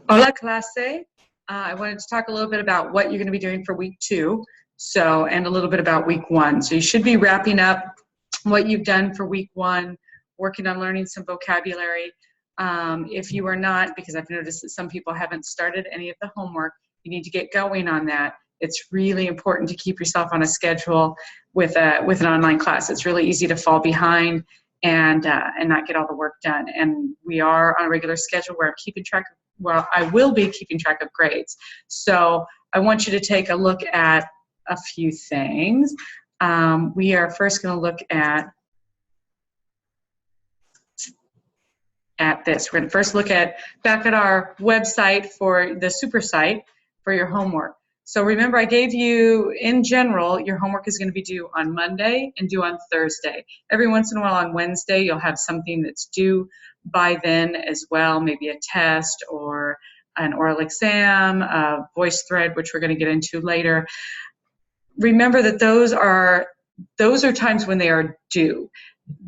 Hola, clase. I wanted to talk a little bit about what you're going to be doing for week 2, and a little bit about week 1. So you should be wrapping up what you've done for week 1, working on learning some vocabulary. If you are not, because I've noticed that some people haven't started any of the homework, you need to get going on that. It's really important to keep yourself on a schedule with an online class. It's really easy to fall behind and not get all the work done. And we are on a regular schedule where I'm keeping track of, well, I will be keeping track of grades. So I want you to take a look at a few things. We are first going to look at this. We're going to first look back at our website for the super site for your homework. So remember, I gave you, in general, your homework is going to be due on Monday and due on Thursday. Every once in a while on Wednesday, you'll have something that's due by then as well, maybe a test or an oral exam, a voice thread, which we're going to get into later. Remember that those are times when they are due.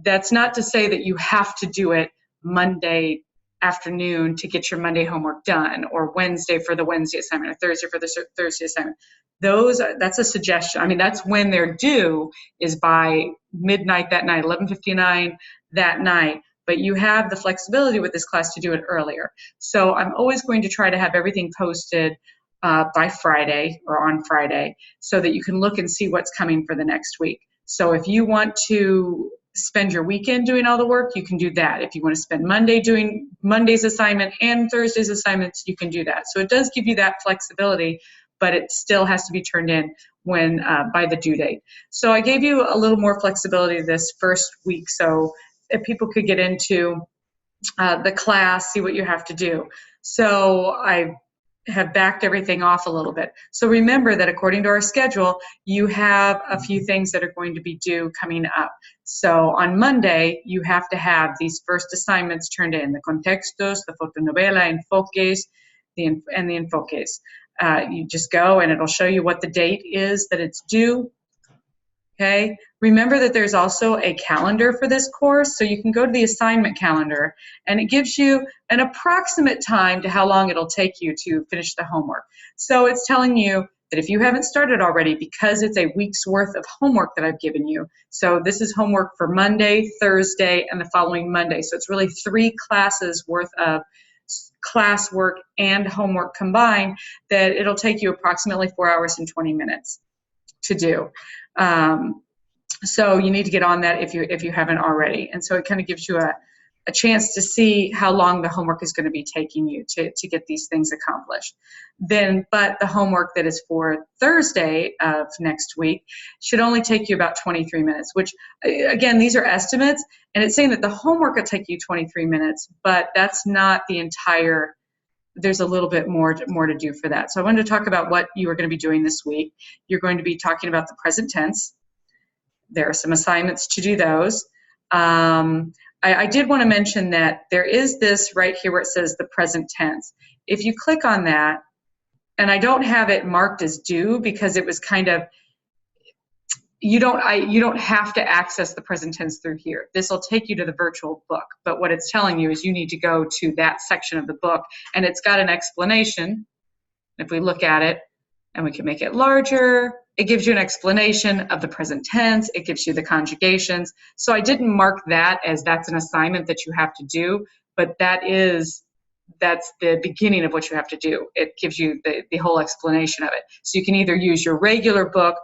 That's not to say that you have to do it Monday afternoon to get your Monday homework done, or Wednesday for the Wednesday assignment, or Thursday for the Thursday assignment. That's a suggestion. I mean, that's when they're due, is by midnight that night, 11:59 that night. But you have the flexibility with this class to do it earlier. So I'm always going to try to have everything posted by Friday or on Friday, so that you can look and see what's coming for the next week. So if you want to spend your weekend doing all the work, you can do that. If you want to spend Monday doing Monday's assignment and Thursday's assignments, you can do that. So it does give you that flexibility, but it still has to be turned in when by the due date. So I gave you a little more flexibility this first week, so if people could get into the class, see what you have to do. So I have backed everything off a little bit. So remember that according to our schedule, you have a few things that are going to be due coming up. So on Monday, you have to have these first assignments turned in, the contextos, the fotonovela, enfoques, and the enfoques. You just go and it'll show you what the date is that it's due. Okay. Remember that there's also a calendar for this course, so you can go to the assignment calendar, and it gives you an approximate time to how long it'll take you to finish the homework. So it's telling you that if you haven't started already, because it's a week's worth of homework that I've given you, so this is homework for Monday, Thursday, and the following Monday. So it's really 3 classes worth of classwork and homework combined, that it'll take you approximately 4 hours and 20 minutes to do. So you need to get on that if you haven't already. And so it kind of gives you a chance to see how long the homework is going to be taking you to get these things accomplished. But the homework that is for Thursday of next week should only take you about 23 minutes, which, again, these are estimates, and it's saying that the homework will take you 23 minutes, but that's not the entire. There's a little bit more to do for that. So I wanted to talk about what you are going to be doing this week. You're going to be talking about the present tense. There are some assignments to do those. I did want to mention that there is this right here where it says the present tense. If you click on that, and I don't have it marked as due because it was kind of, you don't have to access the present tense through here. This will take you to the virtual book, but what it's telling you is you need to go to that section of the book, and it's got an explanation. If we look at it, and we can make it larger, it gives you an explanation of the present tense. It gives you the conjugations. So I didn't mark that as that's an assignment that you have to do, but that's the beginning of what you have to do. It gives you the whole explanation of it. So you can either use your regular book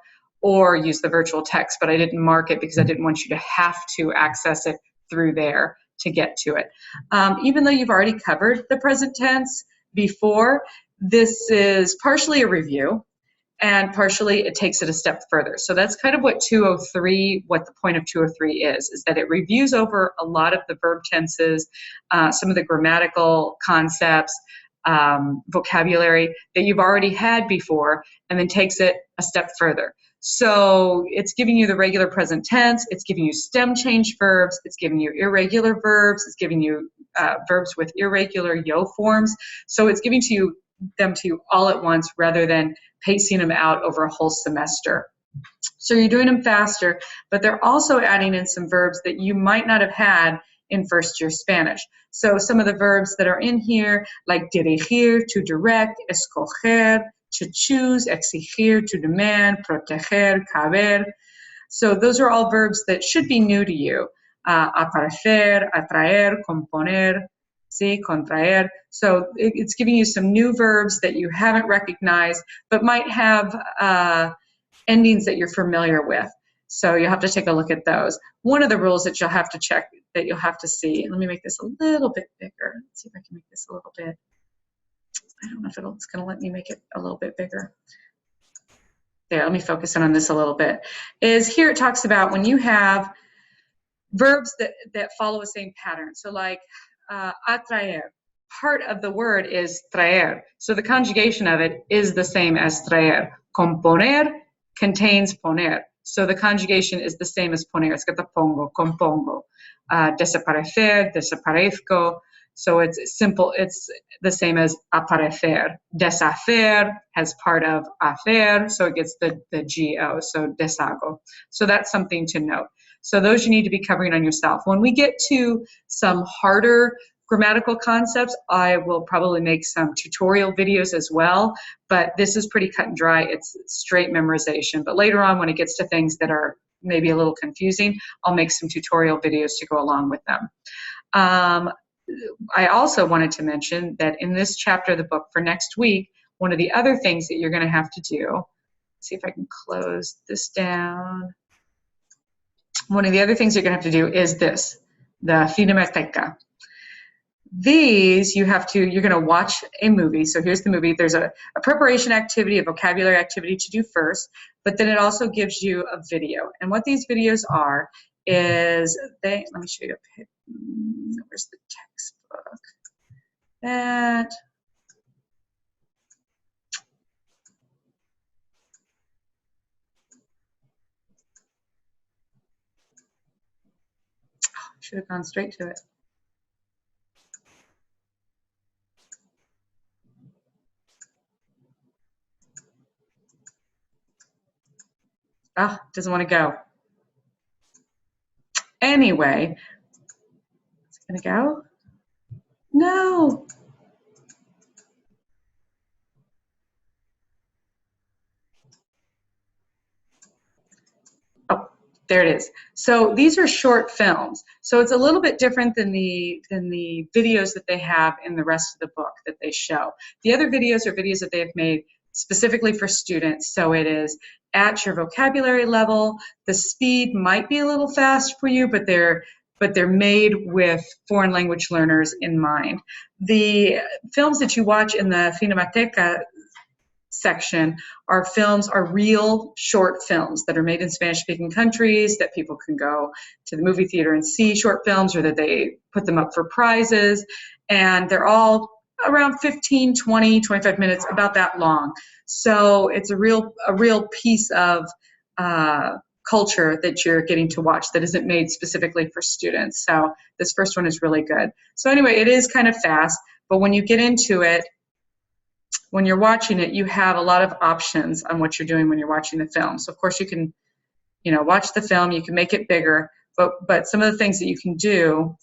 or use the virtual text, but I didn't mark it because I didn't want you to have to access it through there to get to it. Even though you've already covered the present tense before, this is partially a review, and partially it takes it a step further. So that's kind of what the point of 203 is that it reviews over a lot of the verb tenses, some of the grammatical concepts, vocabulary that you've already had before, and then takes it a step further. So it's giving you the regular present tense, it's giving you stem change verbs, it's giving you irregular verbs, it's giving you verbs with irregular yo forms. So it's giving them to you all at once rather than pacing them out over a whole semester. So you're doing them faster, but they're also adding in some verbs that you might not have had in first year Spanish. So some of the verbs that are in here, like dirigir, to direct, escoger, to choose, exigir, to demand, proteger, caber. So those are all verbs that should be new to you. Aparecer, atraer, componer, sí, contraer. So it's giving you some new verbs that you haven't recognized, but might have endings that you're familiar with. So you'll have to take a look at those. One of the rules that you'll have to check, that you'll have to see, let me make this a little bit bigger. Let's see if I can make this a little bit. I don't know if it's going to let me make it a little bit bigger. There, let me focus in on this a little bit. Is here it talks about when you have verbs that follow a same pattern. So like atraer, part of the word is traer. So the conjugation of it is the same as traer. Componer contains poner. So the conjugation is the same as poner. It's got the pongo, compongo. Desaparecer, desaparezco. So it's simple, it's the same as aparecer. Deshacer has part of hacer, so it gets the go, so deshago. So that's something to note. So those you need to be covering on yourself. When we get to some harder grammatical concepts, I will probably make some tutorial videos as well, but this is pretty cut and dry. It's straight memorization. But later on, when it gets to things that are maybe a little confusing, I'll make some tutorial videos to go along with them. I also wanted to mention that in this chapter of the book for next week, one of the other things that you're going to have to do, let's see if I can close this down. One of the other things you're going to have to do is this, the Cinemateca. These you're going to watch a movie. So here's the movie. There's a preparation activity, a vocabulary activity to do first, but then it also gives you a video. And what these videos are is let me show you a picture. Where's the textbook? That. I should have gone straight to it. Ah, doesn't want to go. Anyway, is it going to go? No. Oh, there it is. So these are short films. So it's a little bit different than the videos that they have in the rest of the book that they show. The other videos are videos that they have made specifically for students. So it is at your vocabulary level. The speed might be a little fast for you, but they're made with foreign language learners in mind. The films that you watch in the Cinemateca section are real short films that are made in Spanish-speaking countries that people can go to the movie theater and see short films, or that they put them up for prizes. And they're all around 15, 20, 25 minutes, about that long. So it's a real piece of culture that you're getting to watch that isn't made specifically for students. So this first one is really good. So anyway, it is kind of fast, but when you get into it, when you're watching it, you have a lot of options on what you're doing when you're watching the film. So of course you can, watch the film, you can make it bigger, but some of the things that you can do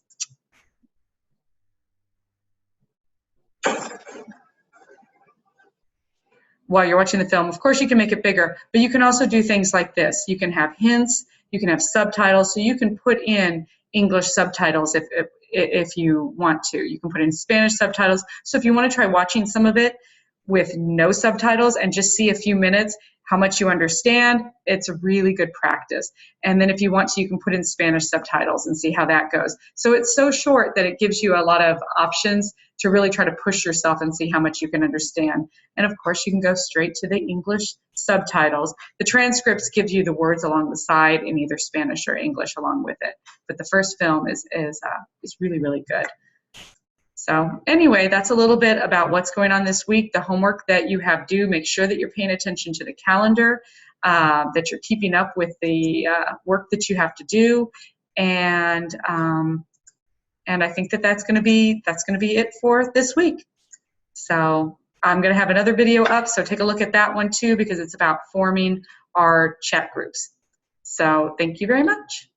while you're watching the film, of course you can make it bigger, but you can also do things like this. You can have hints, you can have subtitles, so you can put in English subtitles if you want to. You can put in Spanish subtitles. So if you want to try watching some of it with no subtitles and just see a few minutes how much you understand, it's a really good practice. And then if you want to, you can put in Spanish subtitles and see how that goes. So it's so short that it gives you a lot of options to really try to push yourself and see how much you can understand. And of course, you can go straight to the English subtitles. The transcripts give you the words along the side in either Spanish or English along with it. But the first film is really, really good. So anyway, that's a little bit about what's going on this week. The homework that you have due, make sure that you're paying attention to the calendar, that you're keeping up with the work that you have to do, and I think that's going to be it for this week. So I'm going to have another video up, so take a look at that one too, because it's about forming our chat groups. So thank you very much.